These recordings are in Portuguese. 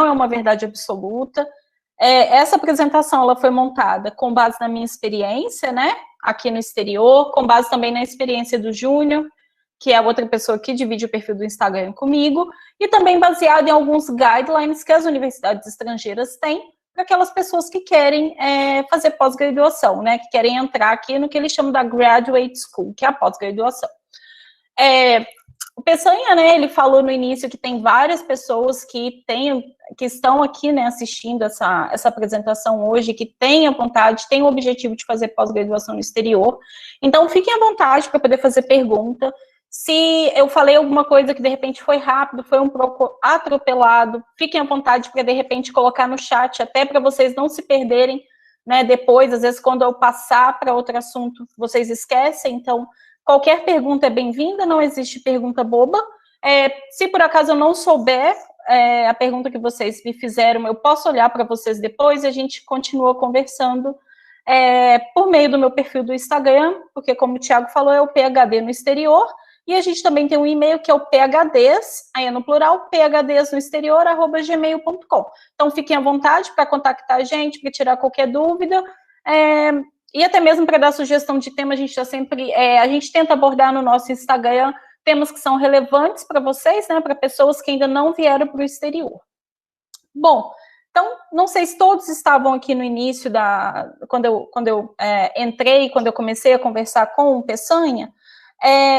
é uma verdade absoluta. Essa apresentação ela foi montada com base na minha experiência, né, aqui no exterior, com base também na experiência do Júnior, que é a outra pessoa que divide o perfil do Instagram comigo, e também baseado em alguns guidelines que as universidades estrangeiras têm para aquelas pessoas que querem fazer pós-graduação, né, que querem entrar aqui no que eles chamam da graduate school, que é a pós-graduação. O Peçanha, né, ele falou no início que tem várias pessoas que estão aqui, né, assistindo essa apresentação hoje, que têm a vontade, têm o objetivo de fazer pós-graduação no exterior. Então, fiquem à vontade para poder fazer pergunta. Se eu falei alguma coisa que, de repente, foi rápido, foi um pouco atropelado, fiquem à vontade para, de repente, colocar no chat, até para vocês não se perderem, né, depois, às vezes, quando eu passar para outro assunto, vocês esquecem. Então, qualquer pergunta é bem-vinda, não existe pergunta boba. Se por acaso eu não souber a pergunta que vocês me fizeram, eu posso olhar para vocês depois e a gente continua conversando por meio do meu perfil do Instagram, porque, como o Thiago falou, é o PhD no exterior, e a gente também tem um e-mail que é o PHDs, aí é no plural, phdsnoexterior@gmail.com. Então, fiquem à vontade para contactar a gente, para tirar qualquer dúvida, e até mesmo para dar sugestão de tema. A gente a gente tenta abordar no nosso Instagram temas que são relevantes para vocês, né, para pessoas que ainda não vieram para o exterior. Bom, então, não sei se todos estavam aqui no início, quando eu entrei, quando eu comecei a conversar com o Peçanha.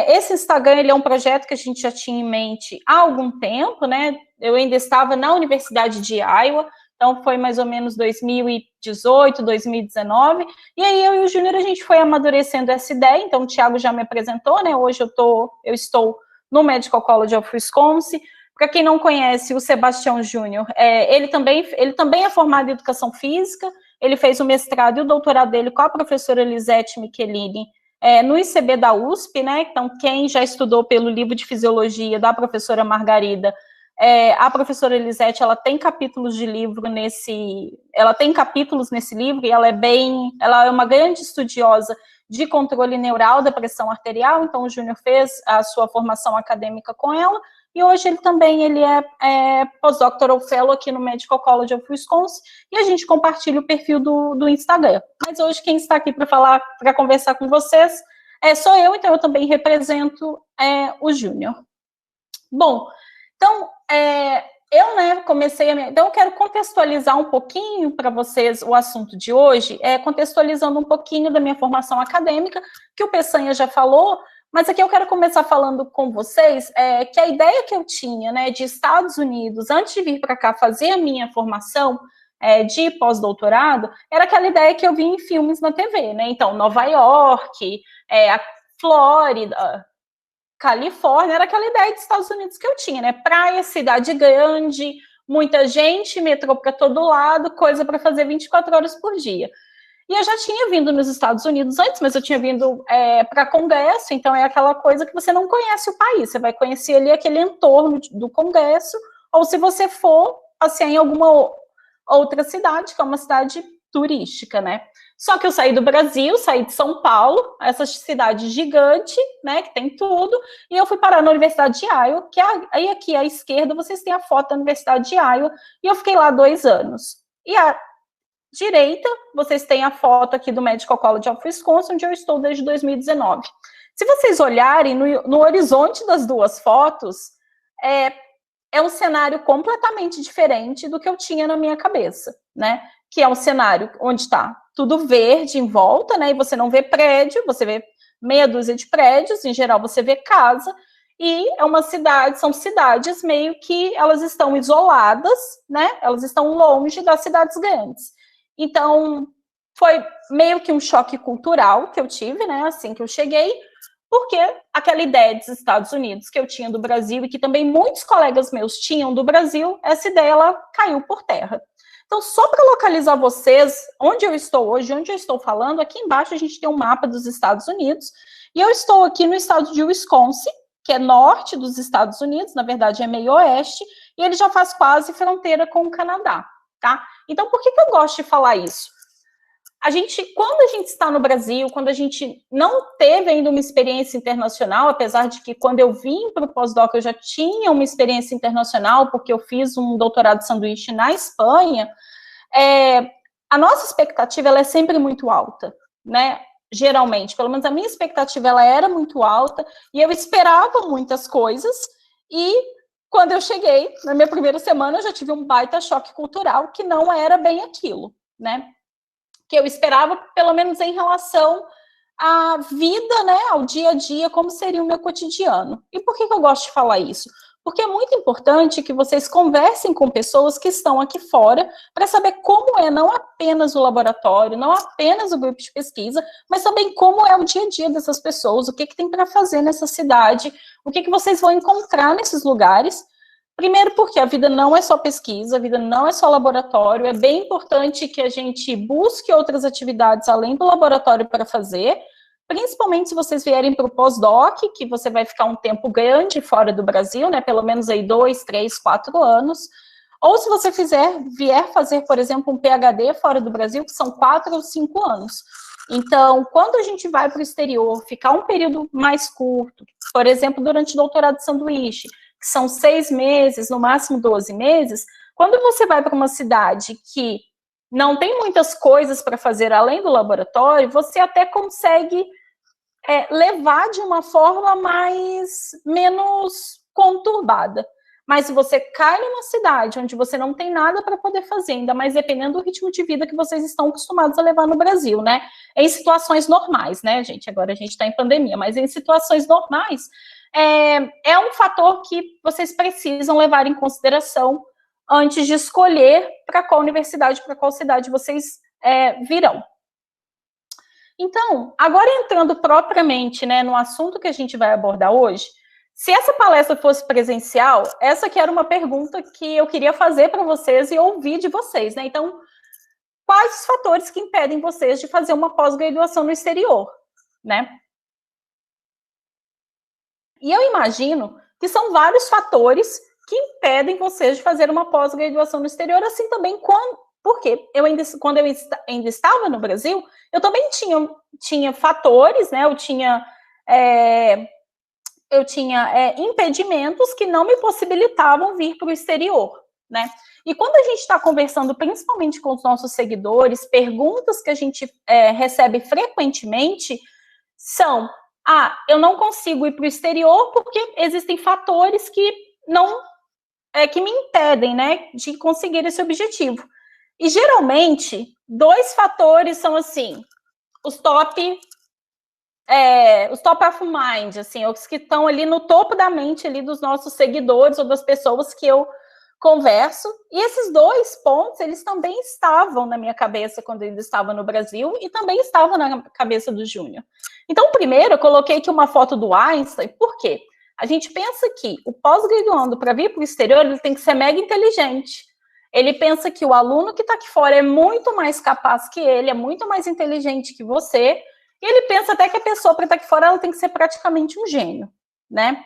Esse Instagram, ele é um projeto que a gente já tinha em mente há algum tempo, né? Eu ainda estava na Universidade de Iowa, então foi mais ou menos 2018, 2019, e aí eu e o Júnior, a gente foi amadurecendo essa ideia. Então o Thiago já me apresentou, né? Hoje eu estou no Medical College of Wisconsin. Para quem não conhece, o Sebastião Júnior, ele também é formado em Educação Física, ele fez o mestrado e o doutorado dele com a professora Lisete Michelini, no ICB da USP, né? Então, quem já estudou pelo livro de Fisiologia da professora Margarida, a professora Elisete, ela tem capítulos nesse livro, e ela é uma grande estudiosa de controle neural da pressão arterial. Então o Júnior fez a sua formação acadêmica com ela, e hoje ele é postdoctoral fellow aqui no Medical College of Wisconsin, e a gente compartilha o perfil do Instagram. Mas hoje quem está aqui para conversar com vocês sou eu, então eu também represento o Júnior. Bom, então, então eu quero contextualizar um pouquinho para vocês o assunto de hoje, contextualizando um pouquinho da minha formação acadêmica, que o Peçanha já falou, mas aqui eu quero começar falando com vocês que a ideia que eu tinha, né, de Estados Unidos, antes de vir para cá fazer a minha formação de pós-doutorado, era aquela ideia que eu vi em filmes na TV, né? Então, Nova York, a Flórida, Califórnia, era aquela ideia dos Estados Unidos que eu tinha, né? Praia, cidade grande, muita gente, metrô para todo lado, coisa para fazer 24 horas por dia. E eu já tinha vindo nos Estados Unidos antes, mas eu tinha vindo para congresso, então é aquela coisa que você não conhece o país, você vai conhecer ali aquele entorno do congresso, ou se você for passear em alguma outra cidade, que é uma cidade turística, né? Só que eu saí do Brasil, saí de São Paulo, essa cidade gigante, né, que tem tudo, e eu fui parar na Universidade de Iowa, que aí aqui à esquerda vocês têm a foto da Universidade de Iowa, e eu fiquei lá 2 anos. E à direita, vocês têm a foto aqui do Medical College of Wisconsin, onde eu estou desde 2019. Se vocês olharem no horizonte das duas fotos, é um cenário completamente diferente do que eu tinha na minha cabeça, né? Que é um cenário onde está tudo verde em volta, né? E você não vê prédio, você vê meia dúzia de prédios, em geral você vê casa, e são cidades meio que elas estão isoladas, né? Elas estão longe das cidades grandes. Então, foi meio que um choque cultural que eu tive, né? Assim que eu cheguei, porque aquela ideia dos Estados Unidos que eu tinha do Brasil e que também muitos colegas meus tinham do Brasil, essa ideia ela caiu por terra. Então, só para localizar vocês, onde eu estou hoje, onde eu estou falando, aqui embaixo a gente tem um mapa dos Estados Unidos, e eu estou aqui no estado de Wisconsin, que é norte dos Estados Unidos, na verdade é meio oeste, e ele já faz quase fronteira com o Canadá, tá? Então, por que eu gosto de falar isso? quando a gente está no Brasil, quando a gente não teve ainda uma experiência internacional, apesar de que quando eu vim para o pós-doc eu já tinha uma experiência internacional, porque eu fiz um doutorado de sanduíche na Espanha, a nossa expectativa ela é sempre muito alta, né? Geralmente, pelo menos a minha expectativa ela era muito alta, e eu esperava muitas coisas, e quando eu cheguei, na minha primeira semana, eu já tive um baita choque cultural, que não era bem aquilo, né? Que eu esperava, pelo menos em relação à vida, né, ao dia a dia, como seria o meu cotidiano. E por que eu gosto de falar isso? Porque é muito importante que vocês conversem com pessoas que estão aqui fora para saber como é não apenas o laboratório, não apenas o grupo de pesquisa, mas também como é o dia a dia dessas pessoas, o que tem para fazer nessa cidade, o que vocês vão encontrar nesses lugares. Primeiro porque a vida não é só pesquisa, a vida não é só laboratório, é bem importante que a gente busque outras atividades além do laboratório para fazer, principalmente se vocês vierem para o pós-doc, que você vai ficar um tempo grande fora do Brasil, né, pelo menos aí 2, 3, 4 anos, ou se você vier fazer, por exemplo, um PhD fora do Brasil, que são 4 ou 5 anos. Então, quando a gente vai para o exterior, ficar um período mais curto, por exemplo, durante o doutorado de sanduíche, que são 6 meses, no máximo 12 meses, quando você vai para uma cidade que não tem muitas coisas para fazer além do laboratório, você até consegue levar de uma forma menos conturbada. Mas se você cai numa cidade onde você não tem nada para poder fazer, ainda mais dependendo do ritmo de vida que vocês estão acostumados a levar no Brasil, né? Em situações normais, né, gente? Agora a gente está em pandemia, mas em situações normais, é um fator que vocês precisam levar em consideração antes de escolher para qual universidade, para qual cidade vocês virão. Então, agora entrando propriamente, né, no assunto que a gente vai abordar hoje, se essa palestra fosse presencial, essa que era uma pergunta que eu queria fazer para vocês e ouvir de vocês, né? Então, quais os fatores que impedem vocês de fazer uma pós-graduação no exterior, né? E eu imagino que são vários fatores que impedem vocês de fazer uma pós-graduação no exterior, assim também porque quando eu ainda estava no Brasil, eu também tinha fatores, né? Eu tinha impedimentos que não me possibilitavam vir para o exterior, né? E quando a gente está conversando, principalmente com os nossos seguidores, perguntas que a gente recebe frequentemente são: eu não consigo ir para o exterior porque existem fatores que que me impedem, né, de conseguir esse objetivo. E geralmente 2 fatores são assim, os top of mind, assim, os que estão ali no topo da mente ali dos nossos seguidores ou das pessoas que eu converso. E esses 2 pontos, eles também estavam na minha cabeça quando eu ainda estava no Brasil e também estavam na cabeça do Júnior. Então, primeiro, eu coloquei aqui uma foto do Einstein. Por quê? A gente pensa que o pós-graduando para vir para o exterior, ele tem que ser mega inteligente. Ele pensa que o aluno que está aqui fora é muito mais capaz que ele, é muito mais inteligente que você, e ele pensa até que a pessoa para estar aqui fora ela tem que ser praticamente um gênio, né?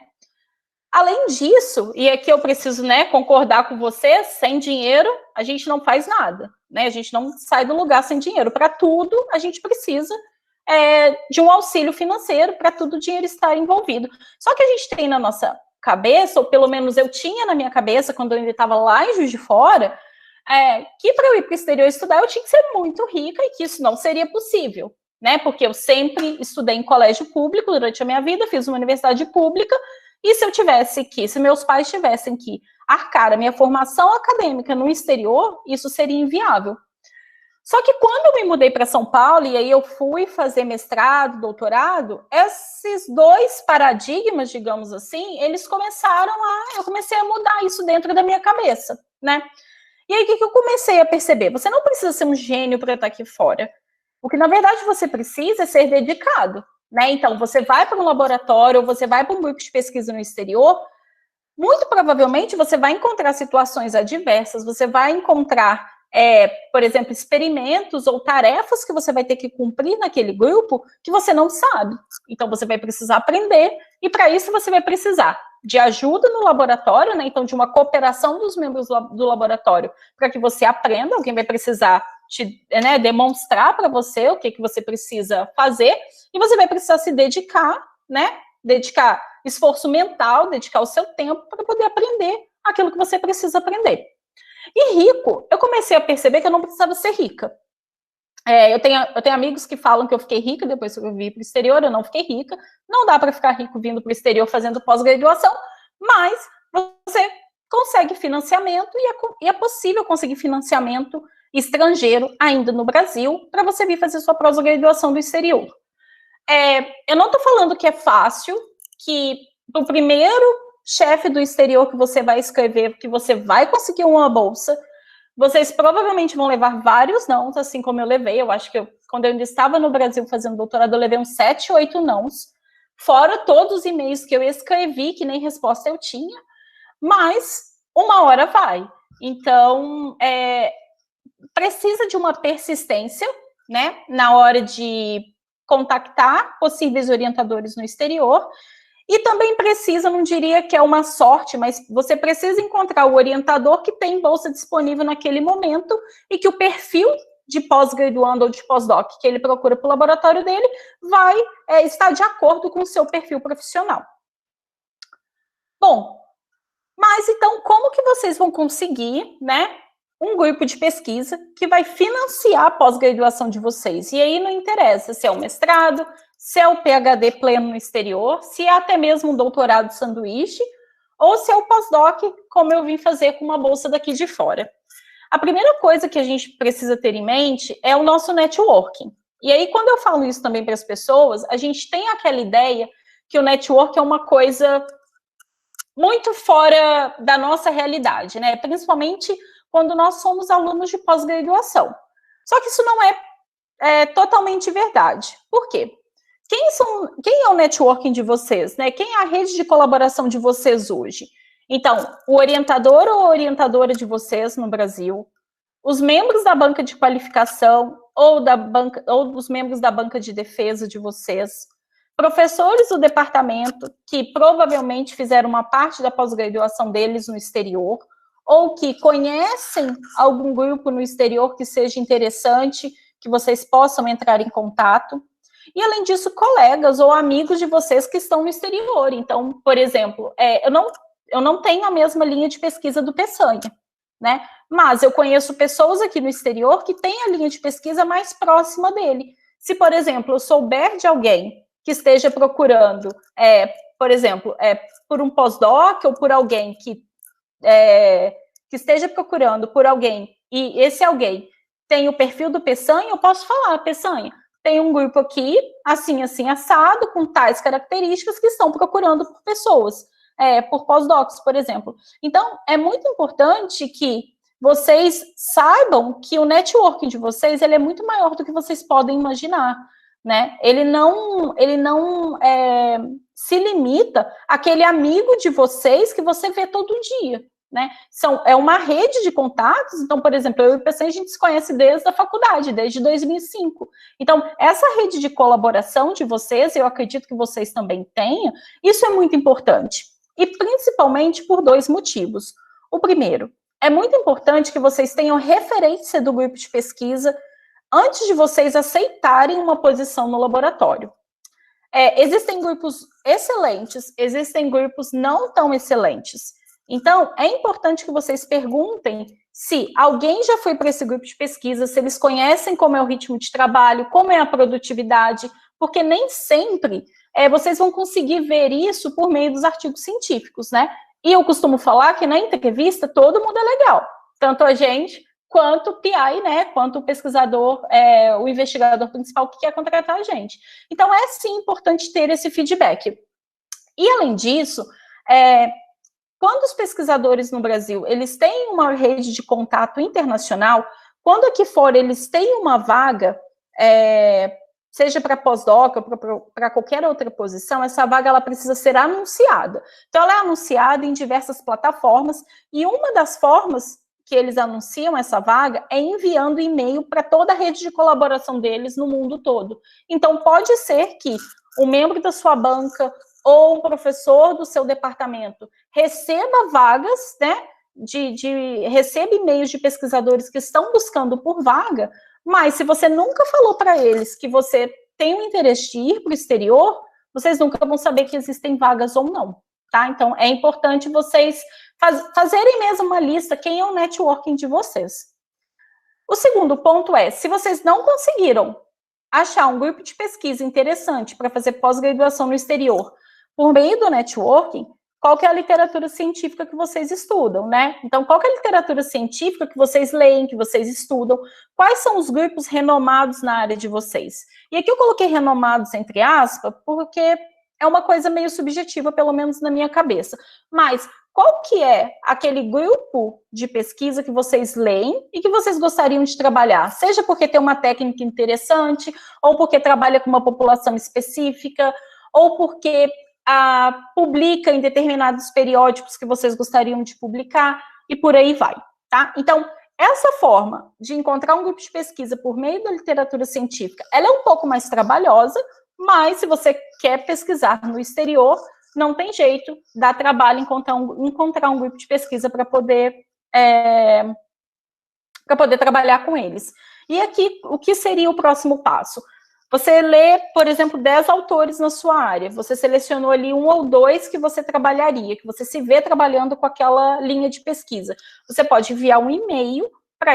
Além disso, e aqui eu preciso, né, concordar com você, sem dinheiro a gente não faz nada, né? A gente não sai do lugar sem dinheiro. Para tudo a gente precisa de um auxílio financeiro, para tudo o dinheiro estar envolvido. Só que a gente tem na nossa cabeça, ou pelo menos eu tinha na minha cabeça quando eu ainda estava lá em Juiz de Fora, que para eu ir para o exterior estudar eu tinha que ser muito rica e que isso não seria possível, né? Porque eu sempre estudei em colégio público durante a minha vida, fiz uma universidade pública, e se meus pais tivessem que arcar a minha formação acadêmica no exterior, isso seria inviável. Só que quando eu me mudei para São Paulo, e aí eu fui fazer mestrado, doutorado, esses 2 paradigmas, digamos assim, eu comecei a mudar isso dentro da minha cabeça, né? E aí o que eu comecei a perceber? Você não precisa ser um gênio para estar aqui fora. O que, na verdade, você precisa é ser dedicado, né? Então, você vai para um laboratório, ou você vai para um grupo de pesquisa no exterior, muito provavelmente você vai encontrar situações adversas, você vai encontrar, por exemplo, experimentos ou tarefas que você vai ter que cumprir naquele grupo que você não sabe. Então, você vai precisar aprender, e para isso você vai precisar de ajuda no laboratório, né? Então, de uma cooperação dos membros do laboratório para que você aprenda. Alguém vai precisar né, demonstrar para você o que você precisa fazer, e você vai precisar se dedicar, né, dedicar esforço mental, dedicar o seu tempo para poder aprender aquilo que você precisa aprender. E rico, eu comecei a perceber que eu não precisava ser rica. Eu tenho amigos que falam que eu fiquei rica depois que eu vim para o exterior, eu não fiquei rica. Não dá para ficar rico vindo para o exterior fazendo pós-graduação, mas você consegue financiamento e é possível conseguir financiamento estrangeiro ainda no Brasil para você vir fazer sua pós-graduação do exterior. Eu não estou falando que é fácil, que o primeiro chefe do exterior que você vai escrever, que você vai conseguir uma bolsa, vocês provavelmente vão levar vários nãos, assim como eu levei. Eu acho que quando eu ainda estava no Brasil fazendo doutorado, eu levei uns 7, 8 nãos, fora todos os e-mails que eu escrevi, que nem resposta eu tinha, mas uma hora vai. Então, precisa de uma persistência, né, na hora de contactar possíveis orientadores no exterior, e também precisa, não diria que é uma sorte, mas você precisa encontrar o orientador que tem bolsa disponível naquele momento e que o perfil de pós-graduando ou de pós-doc que ele procura para o laboratório dele vai estar de acordo com o seu perfil profissional. Bom, mas então como que vocês vão conseguir, né, um grupo de pesquisa que vai financiar a pós-graduação de vocês? E aí não interessa se é um mestrado, se é o PhD pleno no exterior, se é até mesmo um doutorado de sanduíche, ou se é o pós-doc, como eu vim fazer com uma bolsa daqui de fora. A primeira coisa que a gente precisa ter em mente é o nosso networking. E aí, quando eu falo isso também para as pessoas, a gente tem aquela ideia que o network é uma coisa muito fora da nossa realidade, né? Principalmente quando nós somos alunos de pós-graduação. Só que isso não é totalmente verdade. Por quê? Quem é o networking de vocês, né? Quem é a rede de colaboração de vocês hoje? Então, o orientador ou orientadora de vocês no Brasil, os membros da banca de qualificação ou os membros da banca de defesa de vocês, professores do departamento que provavelmente fizeram uma parte da pós-graduação deles no exterior, ou que conhecem algum grupo no exterior que seja interessante, que vocês possam entrar em contato. E, além disso, colegas ou amigos de vocês que estão no exterior. Então, por exemplo, eu não tenho a mesma linha de pesquisa do Peçanha, né? Mas eu conheço pessoas aqui no exterior que têm a linha de pesquisa mais próxima dele. Se, por exemplo, eu souber de alguém que esteja procurando, por exemplo, por um pós-doc ou por alguém que esteja procurando por alguém, e esse alguém tem o perfil do Peçanha, eu posso falar, Peçanha, tem um grupo aqui, assim, assim, assado, com tais características, que estão procurando por pessoas, por pós-docs, por exemplo. Então, é muito importante que vocês saibam que o networking de vocês, ele é muito maior do que vocês podem imaginar, né? Ele não se limita àquele amigo de vocês que você vê todo dia, né? É uma rede de contatos. Então, por exemplo, eu e o PC, a gente se conhece desde a faculdade, desde 2005. Então, essa rede de colaboração de vocês, eu acredito que vocês também tenham, isso é muito importante. E principalmente por 2 motivos. O primeiro, é muito importante que vocês tenham referência do grupo de pesquisa antes de vocês aceitarem uma posição no laboratório. Existem grupos excelentes, existem grupos não tão excelentes. Então, é importante que vocês perguntem se alguém já foi para esse grupo de pesquisa, se eles conhecem como é o ritmo de trabalho, como é a produtividade, porque nem sempre vocês vão conseguir ver isso por meio dos artigos científicos, né? E eu costumo falar que na entrevista todo mundo é legal, tanto a gente quanto o PI, né? Quanto o pesquisador, o investigador principal que quer contratar a gente. Então, é sim importante ter esse feedback. E, além disso, quando os pesquisadores no Brasil, eles têm uma rede de contato internacional, quando aqui fora eles têm uma vaga, seja para pós-doc ou para qualquer outra posição, essa vaga ela precisa ser anunciada. Então, ela é anunciada em diversas plataformas, e uma das formas que eles anunciam essa vaga é enviando e-mail para toda a rede de colaboração deles no mundo todo. Então, pode ser que um membro da sua banca ou um professor do seu departamento receba vagas, né, recebo e-mails de pesquisadores que estão buscando por vaga, mas se você nunca falou para eles que você tem um interesse de ir para o exterior, vocês nunca vão saber que existem vagas ou não, tá? Então, é importante vocês fazerem mesmo uma lista, quem é o networking de vocês. O segundo ponto é, se vocês não conseguiram achar um grupo de pesquisa interessante para fazer pós-graduação no exterior por meio do networking, qual que é a literatura científica que vocês estudam, né? Então, qual que é a literatura científica que vocês leem, que vocês estudam? Quais são os grupos renomados na área de vocês? E aqui eu coloquei renomados entre aspas, porque é uma coisa meio subjetiva, pelo menos na minha cabeça. Mas qual que é aquele grupo de pesquisa que vocês leem e que vocês gostariam de trabalhar? Seja porque tem uma técnica interessante, ou porque trabalha com uma população específica, ou porque publica em determinados periódicos que vocês gostariam de publicar, e por aí vai, tá? Então, essa forma de encontrar um grupo de pesquisa por meio da literatura científica, ela é um pouco mais trabalhosa, mas se você quer pesquisar no exterior, não tem jeito, dá trabalho encontrar um grupo de pesquisa para poder trabalhar com eles. E aqui, o que seria o próximo passo? Você lê, por exemplo, 10 autores na sua área, você selecionou ali 1 ou 2 que você trabalharia, que você se vê trabalhando com aquela linha de pesquisa. Você pode enviar um e-mail para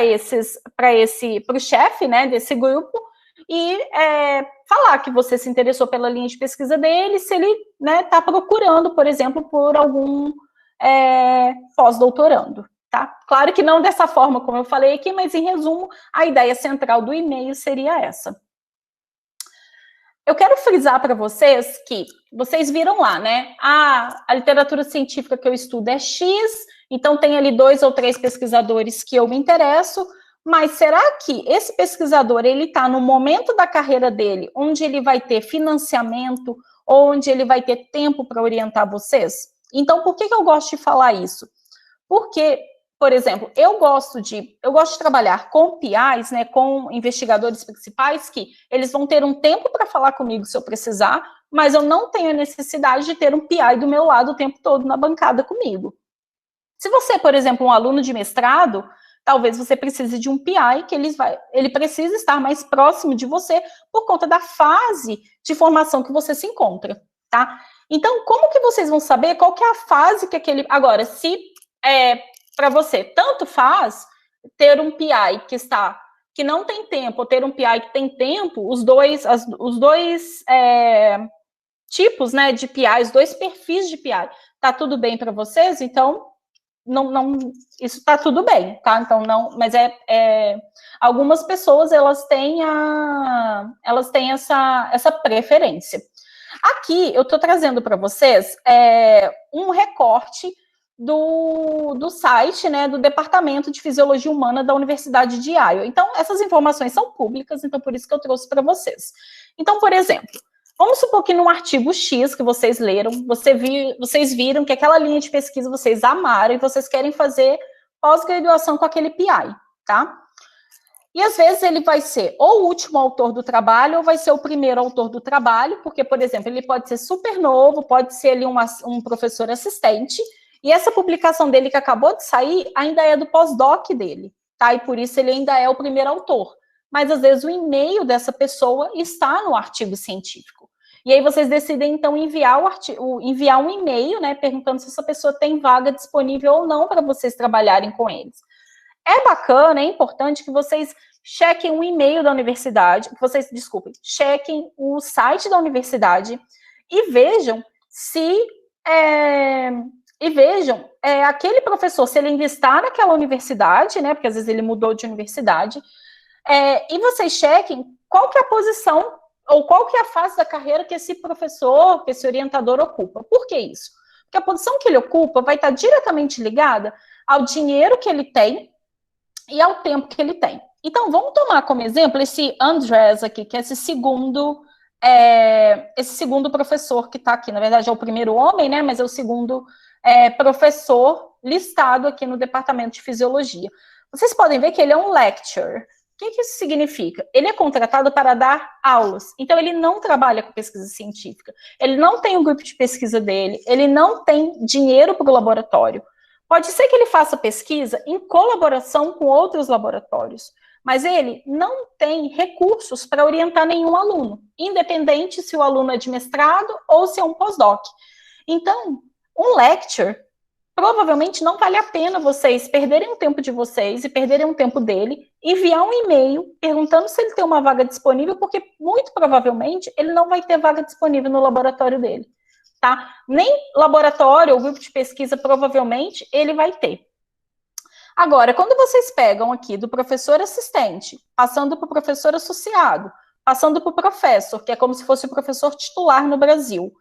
o chefe, né, desse grupo, e falar que você se interessou pela linha de pesquisa dele, se ele está procurando, por exemplo, por algum pós-doutorando, tá? Claro que não dessa forma como eu falei aqui, mas em resumo, a ideia central do e-mail seria essa. Eu quero frisar para vocês que vocês viram lá, né? A literatura científica que eu estudo é X, então tem ali 2 ou 3 pesquisadores que eu me interesso, mas será que esse pesquisador, ele está no momento da carreira dele, onde ele vai ter financiamento, onde ele vai ter tempo para orientar vocês? Então, por que eu gosto de falar isso? Porque, por exemplo, eu gosto de trabalhar com PIs, né, com investigadores principais, que eles vão ter um tempo para falar comigo se eu precisar, mas eu não tenho a necessidade de ter um PI do meu lado o tempo todo na bancada comigo. Se você, por exemplo, um aluno de mestrado, talvez você precise de um PI que ele precisa estar mais próximo de você por conta da fase de formação que você se encontra, tá? Então, como que vocês vão saber qual que é a fase que aquele... Agora, se para você tanto faz ter um PI que não tem tempo, ou ter um PI que tem tempo, os dois tipos, né, de PI, os 2 perfis de PI, tá tudo bem para vocês? Então, isso tá tudo bem, tá? Então, não, mas algumas pessoas, elas têm essa preferência. Aqui, eu tô trazendo para vocês um recorte do site, né, do Departamento de Fisiologia Humana da Universidade de Iowa. Então, essas informações são públicas, então por isso que eu trouxe para vocês. Então, por exemplo, vamos supor que num artigo X que vocês leram, vocês viram que aquela linha de pesquisa vocês amaram e vocês querem fazer pós-graduação com aquele PI, tá? E às vezes ele vai ser ou o último autor do trabalho ou vai ser o primeiro autor do trabalho, porque, por exemplo, ele pode ser super novo, pode ser ali um professor assistente, e essa publicação dele que acabou de sair ainda é do pós-doc dele, tá? E por isso ele ainda é o primeiro autor. Mas às vezes o e-mail dessa pessoa está no artigo científico. E aí vocês decidem, então, enviar um e-mail, né, perguntando se essa pessoa tem vaga disponível ou não para vocês trabalharem com eles. É bacana, é importante que vocês chequem o e-mail da universidade, chequem o site da universidade e vejam se aquele professor, se ele ainda está naquela universidade, né, porque às vezes ele mudou de universidade, e vocês chequem qual que é a posição ou qual que é a fase da carreira que esse professor, que esse orientador ocupa. Por que isso? Porque a posição que ele ocupa vai estar diretamente ligada ao dinheiro que ele tem e ao tempo que ele tem. Então, vamos tomar como exemplo esse Andrés aqui, que é esse segundo professor que está aqui. Na verdade, é o primeiro homem, né? Mas é o segundo professor listado aqui no Departamento de Fisiologia. Vocês podem ver que ele é um lecturer. O que isso significa? Ele é contratado para dar aulas. Então, ele não trabalha com pesquisa científica. Ele não tem um grupo de pesquisa dele. Ele não tem dinheiro para o laboratório. Pode ser que ele faça pesquisa em colaboração com outros laboratórios, mas ele não tem recursos para orientar nenhum aluno, independente se o aluno é de mestrado ou se é um pós-doc. Então, um lecture, provavelmente não vale a pena vocês perderem o tempo de vocês e perderem o tempo dele, enviar um e-mail perguntando se ele tem uma vaga disponível, porque muito provavelmente ele não vai ter vaga disponível no laboratório dele. Tá? Nem laboratório ou grupo de pesquisa, provavelmente, ele vai ter. Agora, quando vocês pegam aqui do professor assistente, passando para o professor associado, passando para o professor, que é como se fosse o professor titular no Brasil,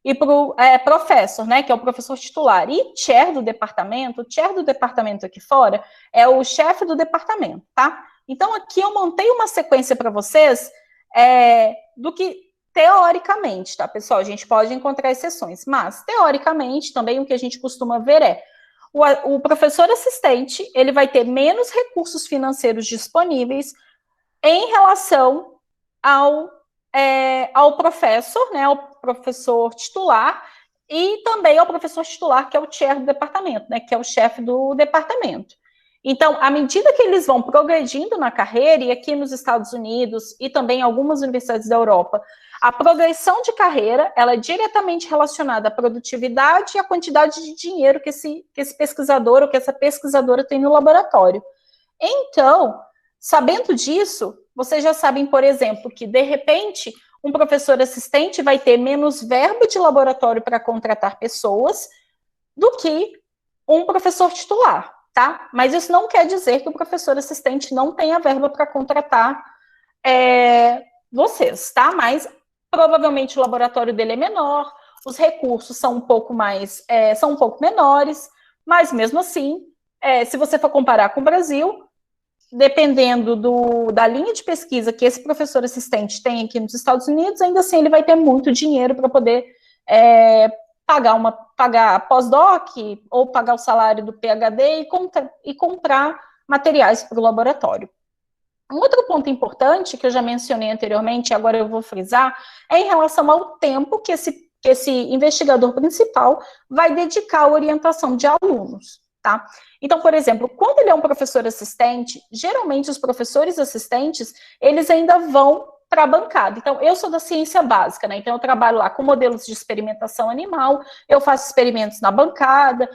e para o professor, né, que é o professor titular, e chair do departamento, o chair do departamento aqui fora é o chefe do departamento, tá? Então, aqui eu montei uma sequência para vocês do que teoricamente, tá, pessoal? A gente pode encontrar exceções, mas, teoricamente, também o que a gente costuma ver é o professor assistente, ele vai ter menos recursos financeiros disponíveis em relação ao professor, né, ao professor titular, e também ao professor titular, que é o chair do departamento, né, que é o chefe do departamento. Então, à medida que eles vão progredindo na carreira, e aqui nos Estados Unidos e também em algumas universidades da Europa, a progressão de carreira, ela é diretamente relacionada à produtividade e à quantidade de dinheiro que esse pesquisador ou que essa pesquisadora tem no laboratório. Então, sabendo disso, vocês já sabem, por exemplo, que, de repente, um professor assistente vai ter menos verba de laboratório para contratar pessoas do que um professor titular, tá? Mas isso não quer dizer que o professor assistente não tenha verba para contratar vocês, tá? Mas provavelmente o laboratório dele é menor, os recursos são um pouco menores, mas mesmo assim, se você for comparar com o Brasil, dependendo da linha de pesquisa que esse professor assistente tem aqui nos Estados Unidos, ainda assim ele vai ter muito dinheiro para poder pagar pós-doc ou pagar o salário do PhD e comprar materiais para o laboratório. Um outro ponto importante, que eu já mencionei anteriormente, e agora eu vou frisar, é em relação ao tempo que esse investigador principal vai dedicar à orientação de alunos, tá? Então, por exemplo, quando ele é um professor assistente, geralmente os professores assistentes, eles ainda vão para a bancada. Então, eu sou da ciência básica, né? Então, eu trabalho lá com modelos de experimentação animal, eu faço experimentos na bancada,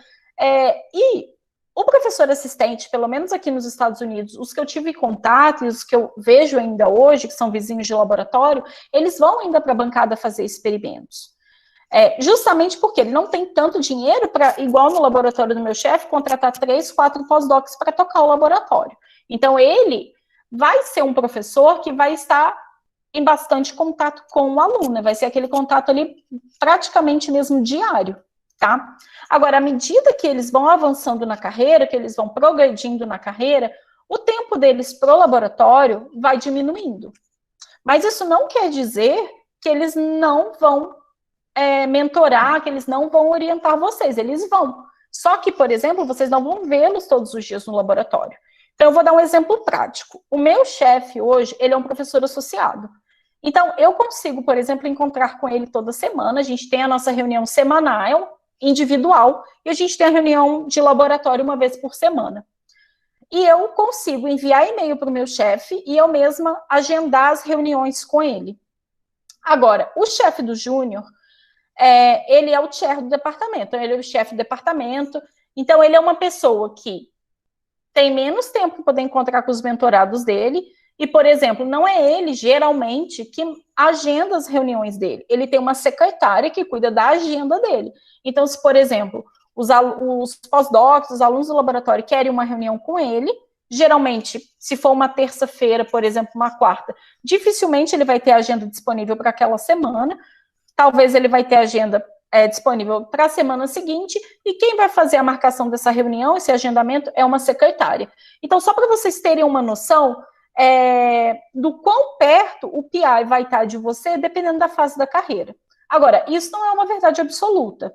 e o professor assistente, pelo menos aqui nos Estados Unidos, os que eu tive contato e os que eu vejo ainda hoje, que são vizinhos de laboratório, eles vão ainda para a bancada fazer experimentos. Justamente porque ele não tem tanto dinheiro para, igual no laboratório do meu chefe, contratar 3, 4 pós-docs para tocar o laboratório. Então, ele vai ser um professor que vai estar em bastante contato com o aluno, vai ser aquele contato ali praticamente mesmo diário, tá? Agora, à medida que eles vão avançando na carreira, que eles vão progredindo na carreira, o tempo deles pro laboratório vai diminuindo. Mas isso não quer dizer que eles não vão mentorar, que eles não vão orientar vocês, eles vão. Só que, por exemplo, vocês não vão vê-los todos os dias no laboratório. Então, eu vou dar um exemplo prático. O meu chefe hoje, ele é um professor associado. Então, eu consigo, por exemplo, encontrar com ele toda semana, a gente tem a nossa reunião semanal, individual, e a gente tem a reunião de laboratório uma vez por semana. E eu consigo enviar e-mail para o meu chefe e eu mesma agendar as reuniões com ele. Agora, o chefe do júnior, ele é o chair do departamento, ele é o chefe do departamento, então ele é uma pessoa que tem menos tempo para poder encontrar com os mentorados dele, e, por exemplo, não é ele, geralmente, que agenda as reuniões dele. Ele tem uma secretária que cuida da agenda dele. Então, se, por exemplo, os pós-docs, os alunos do laboratório querem uma reunião com ele, geralmente, se for uma terça-feira, por exemplo, uma quarta, dificilmente ele vai ter agenda disponível para aquela semana. Talvez ele vai ter agenda disponível para a semana seguinte, e quem vai fazer a marcação dessa reunião, esse agendamento, é uma secretária. Então, só para vocês terem uma noção do quão perto o PI vai estar de você, dependendo da fase da carreira. Agora, isso não é uma verdade absoluta,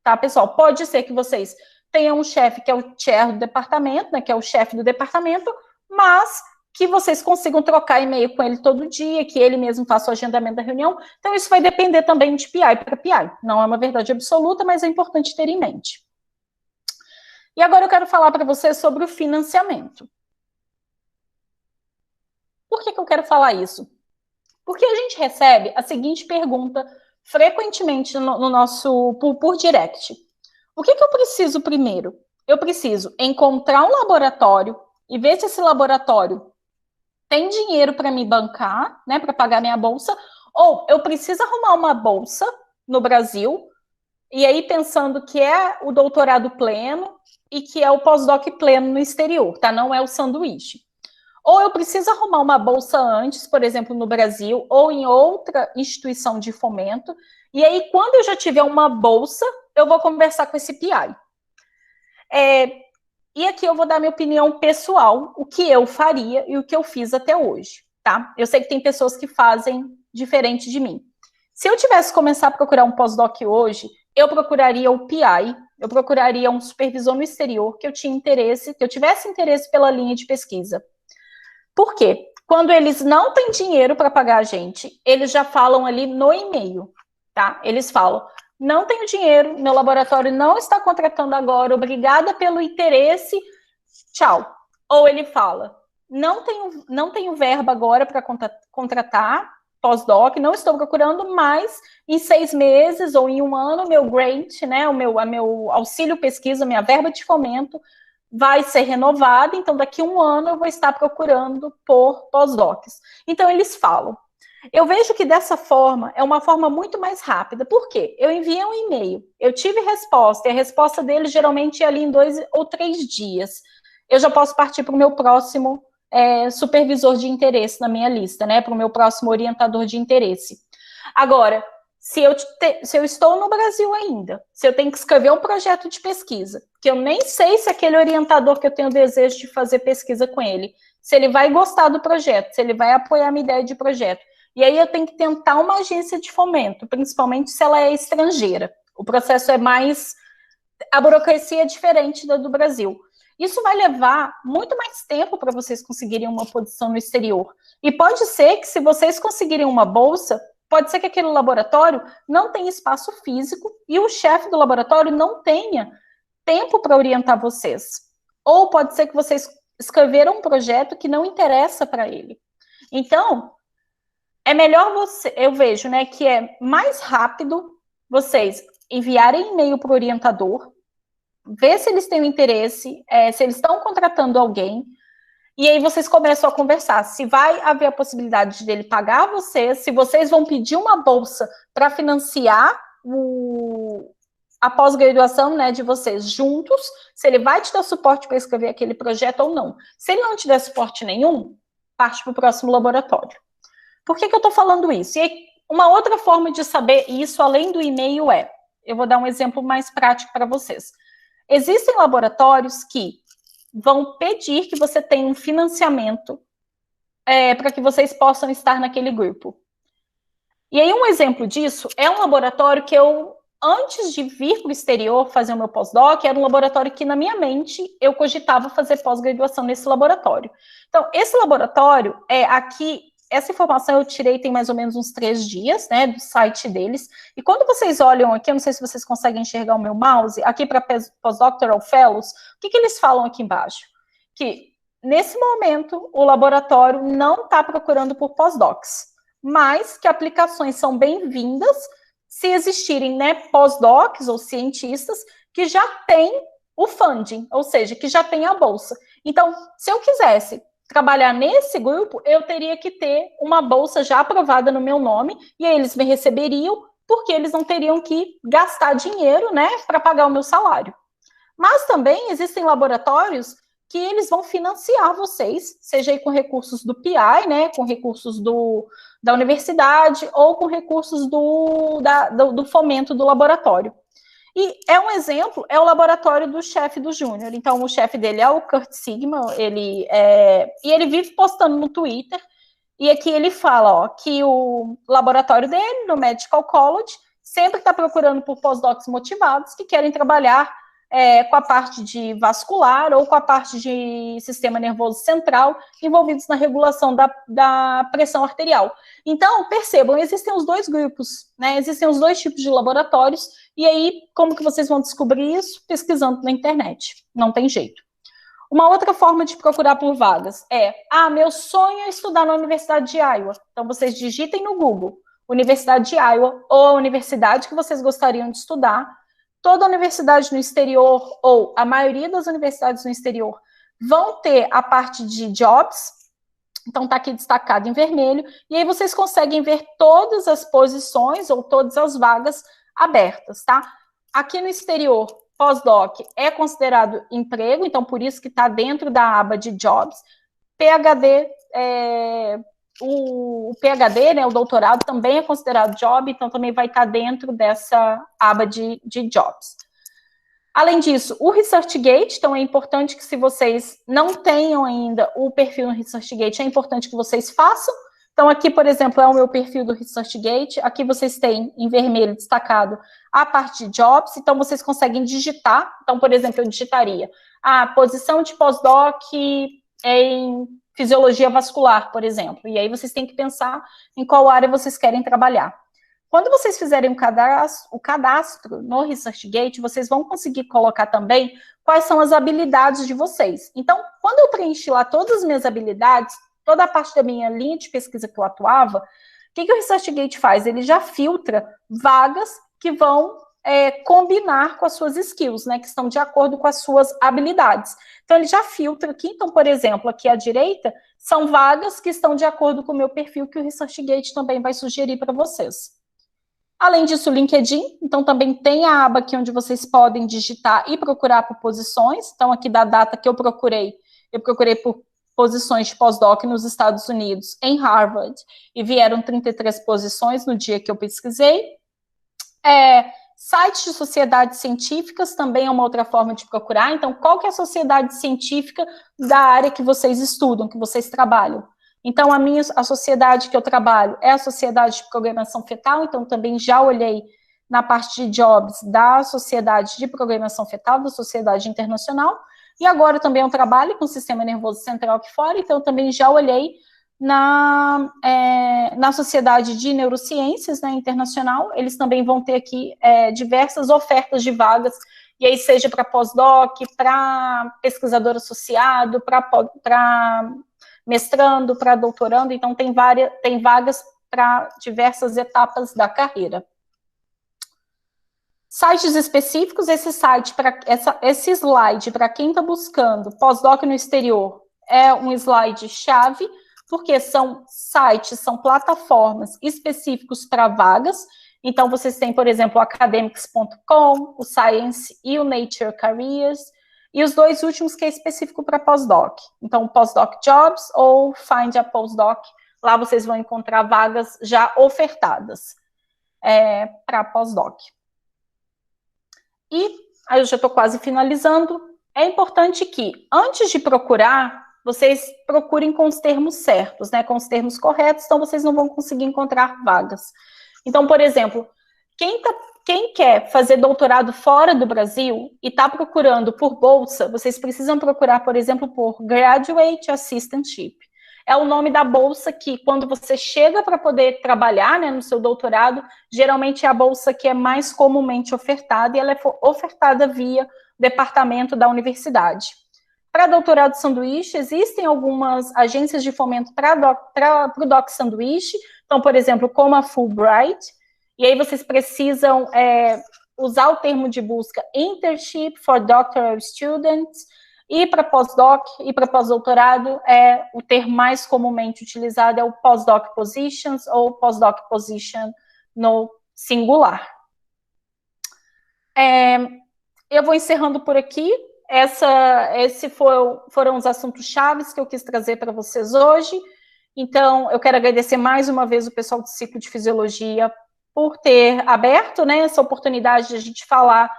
tá, pessoal? Pode ser que vocês tenham um chefe que é o chair do departamento, né, que é o chefe do departamento, mas que vocês consigam trocar e-mail com ele todo dia, que ele mesmo faça o agendamento da reunião. Então, isso vai depender também de PI para PI. Não é uma verdade absoluta, mas é importante ter em mente. E agora eu quero falar para você sobre o financiamento. Por que eu quero falar isso? Porque a gente recebe a seguinte pergunta frequentemente no nosso por direct. O que eu preciso primeiro? Eu preciso encontrar um laboratório e ver se esse laboratório tem dinheiro para me bancar, né, para pagar minha bolsa, ou eu preciso arrumar uma bolsa no Brasil, e aí pensando que é o doutorado pleno e que é o pós-doc pleno no exterior, tá? Não é o sanduíche. Ou eu preciso arrumar uma bolsa antes, por exemplo, no Brasil, ou em outra instituição de fomento, e aí, quando eu já tiver uma bolsa, eu vou conversar com esse PI. E aqui eu vou dar minha opinião pessoal, o que eu faria e o que eu fiz até hoje, tá? Eu sei que tem pessoas que fazem diferente de mim. Se eu tivesse começar a procurar um pós-doc hoje, eu procuraria o PI, eu procuraria um supervisor no exterior que eu tivesse interesse pela linha de pesquisa. Por quê? Quando eles não têm dinheiro para pagar a gente, eles já falam ali no e-mail, tá? Eles falam: não tenho dinheiro, meu laboratório não está contratando agora, obrigada pelo interesse, tchau. Ou ele fala: não tenho verba agora para contratar pós-doc, não estou procurando, mas em 6 meses ou em um ano, meu grant, né, o meu auxílio pesquisa, minha verba de fomento, vai ser renovada, então daqui a um ano eu vou estar procurando por pós-docs. Então eles falam. Eu vejo que dessa forma é uma forma muito mais rápida. Por quê? Eu enviei um e-mail, eu tive resposta, e a resposta deles geralmente é ali em 2 ou 3 dias. Eu já posso partir para o meu próximo supervisor de interesse na minha lista, né? Para o meu próximo orientador de interesse. Agora, se eu estou no Brasil ainda, se eu tenho que escrever um projeto de pesquisa, que eu nem sei se aquele orientador que eu tenho desejo de fazer pesquisa com ele, se ele vai gostar do projeto, se ele vai apoiar a minha ideia de projeto. E aí eu tenho que tentar uma agência de fomento, principalmente se ela é estrangeira. O processo é mais... A burocracia é diferente da do Brasil. Isso vai levar muito mais tempo para vocês conseguirem uma posição no exterior. E pode ser que, se vocês conseguirem uma bolsa, pode ser que aquele laboratório não tenha espaço físico e o chefe do laboratório não tenha tempo para orientar vocês. Ou pode ser que vocês escreveram um projeto que não interessa para ele. Então, é melhor eu vejo, né, que é mais rápido vocês enviarem e-mail para o orientador, ver se eles têm interesse, se eles estão contratando alguém, e aí vocês começam a conversar se vai haver a possibilidade dele pagar vocês, se vocês vão pedir uma bolsa para financiar a pós-graduação, né, de vocês juntos, se ele vai te dar suporte para escrever aquele projeto ou não. Se ele não te der suporte nenhum, parte para o próximo laboratório. Por que eu estou falando isso? E aí, uma outra forma de saber isso, além do e-mail, eu vou dar um exemplo mais prático para vocês. Existem laboratórios que vão pedir que você tenha um financiamento para que vocês possam estar naquele grupo. E aí um exemplo disso é um laboratório que eu, antes de vir para o exterior fazer o meu pós-doc, era um laboratório que na minha mente eu cogitava fazer pós-graduação nesse laboratório. Então, esse laboratório aqui... Essa informação eu tirei tem mais ou menos uns 3 dias, né, do site deles. E quando vocês olham aqui, eu não sei se vocês conseguem enxergar o meu mouse, aqui para Postdoctoral Fellows, o que eles falam aqui embaixo? Que, nesse momento, o laboratório não está procurando por pós-docs, mas que aplicações são bem-vindas se existirem, né, pós-docs ou cientistas que já têm o funding, ou seja, que já têm a bolsa. Então, se eu quisesse trabalhar nesse grupo, eu teria que ter uma bolsa já aprovada no meu nome, e aí eles me receberiam, porque eles não teriam que gastar dinheiro, né, para pagar o meu salário. Mas também existem laboratórios que eles vão financiar vocês, seja aí com recursos do PI, né, com recursos da universidade, ou com recursos do fomento do laboratório. E um exemplo é o laboratório do chefe do Júnior. Então, o chefe dele é o Kurt Sigma, e ele vive postando no Twitter, e aqui ele fala que o laboratório dele, no Medical College, sempre está procurando por pós-docs motivados que querem trabalhar com a parte de vascular ou com a parte de sistema nervoso central, envolvidos na regulação da pressão arterial. Então, percebam, existem os dois grupos, né? Existem os dois tipos de laboratórios, e aí, como que vocês vão descobrir isso? Pesquisando na internet, não tem jeito. Uma outra forma de procurar por vagas meu sonho é estudar na Universidade de Iowa. Então, vocês digitem no Google, Universidade de Iowa, ou a universidade que vocês gostariam de estudar. Toda universidade no exterior, ou a maioria das universidades no exterior, vão ter a parte de jobs, então está aqui destacado em vermelho, e aí vocês conseguem ver todas as posições ou todas as vagas abertas, tá? Aqui no exterior, pós-doc é considerado emprego, então por isso que está dentro da aba de jobs. PhD, o PhD, né, o doutorado, também é considerado job, então também vai estar dentro dessa aba de jobs. Além disso, o ResearchGate, então é importante que se vocês não tenham ainda o perfil no ResearchGate, é importante que vocês façam. Então aqui, por exemplo, é o meu perfil do ResearchGate, aqui vocês têm em vermelho destacado a parte de jobs, então vocês conseguem digitar, então, por exemplo, eu digitaria a posição de pós-doc em fisiologia vascular, por exemplo, e aí vocês têm que pensar em qual área vocês querem trabalhar. Quando vocês fizerem o cadastro no ResearchGate, vocês vão conseguir colocar também quais são as habilidades de vocês. Então, quando eu preenchi lá todas as minhas habilidades, toda a parte da minha linha de pesquisa que eu atuava, o que o ResearchGate faz? Ele já filtra vagas que vão combinar com as suas skills, né, que estão de acordo com as suas habilidades. Então, ele já filtra aqui. Então, por exemplo, aqui à direita, são vagas que estão de acordo com o meu perfil, que o ResearchGate também vai sugerir para vocês. Além disso, o LinkedIn, então também tem a aba aqui onde vocês podem digitar e procurar por posições. Então, aqui da data que eu procurei por posições de pós-doc nos Estados Unidos, em Harvard, e vieram 33 posições no dia que eu pesquisei. Sites de sociedades científicas também é uma outra forma de procurar. Então, qual que é a sociedade científica da área que vocês estudam, que vocês trabalham? Então, a sociedade que eu trabalho é a Sociedade de Programação Fetal, então também já olhei na parte de jobs da Sociedade de Programação Fetal, da Sociedade Internacional, e agora também eu trabalho com o Sistema Nervoso Central aqui fora, então também já olhei na Sociedade de Neurociências, né, Internacional. Eles também vão ter aqui diversas ofertas de vagas, e aí seja para pós-doc, para pesquisador associado, para mestrando, para doutorando, então tem vagas para diversas etapas da carreira. Sites específicos, esse slide, para quem está buscando pós-doc no exterior, é um slide chave, porque são sites, são plataformas específicos para vagas. Então, vocês têm, por exemplo, o academics.com, o Science e o Nature Careers, e os dois últimos que é específico para pós-doc. Então, Postdoc Jobs ou Find a Postdoc, lá vocês vão encontrar vagas já ofertadas para pós-doc. E aí eu já estou quase finalizando. É importante que, antes de procurar, vocês procurem com os termos certos, né, com os termos corretos, então vocês não vão conseguir encontrar vagas. Então, por exemplo, quem quer fazer doutorado fora do Brasil e está procurando por bolsa, vocês precisam procurar, por exemplo, por Graduate Assistantship. É o nome da bolsa que, quando você chega para poder trabalhar, né, no seu doutorado, geralmente é a bolsa que é mais comumente ofertada, e ela é ofertada via departamento da universidade. Para doutorado sanduíche, existem algumas agências de fomento para o Doc Sanduíche, então, por exemplo, como a Fulbright, e aí vocês precisam usar o termo de busca Internship for Doctoral Students, e para pós-doc e para pós-doutorado, o termo mais comumente utilizado é o Postdoc Positions ou Postdoc Position no singular. Eu vou encerrando por aqui. Esses foram os assuntos chaves que eu quis trazer para vocês hoje. Então, eu quero agradecer mais uma vez o pessoal do Ciclo de Fisiologia por ter aberto, né, essa oportunidade de a gente falar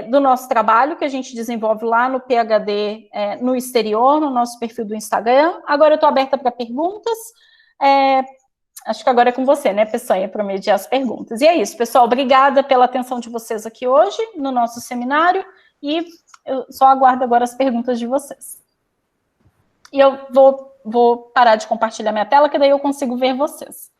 do nosso trabalho que a gente desenvolve lá no PhD no exterior, no nosso perfil do Instagram. Agora eu estou aberta para perguntas. Acho que agora é com você, né, Peçanha, para mediar as perguntas. E é isso, pessoal. Obrigada pela atenção de vocês aqui hoje, no nosso seminário, e eu só aguardo agora as perguntas de vocês. E eu vou parar de compartilhar minha tela, que daí eu consigo ver vocês.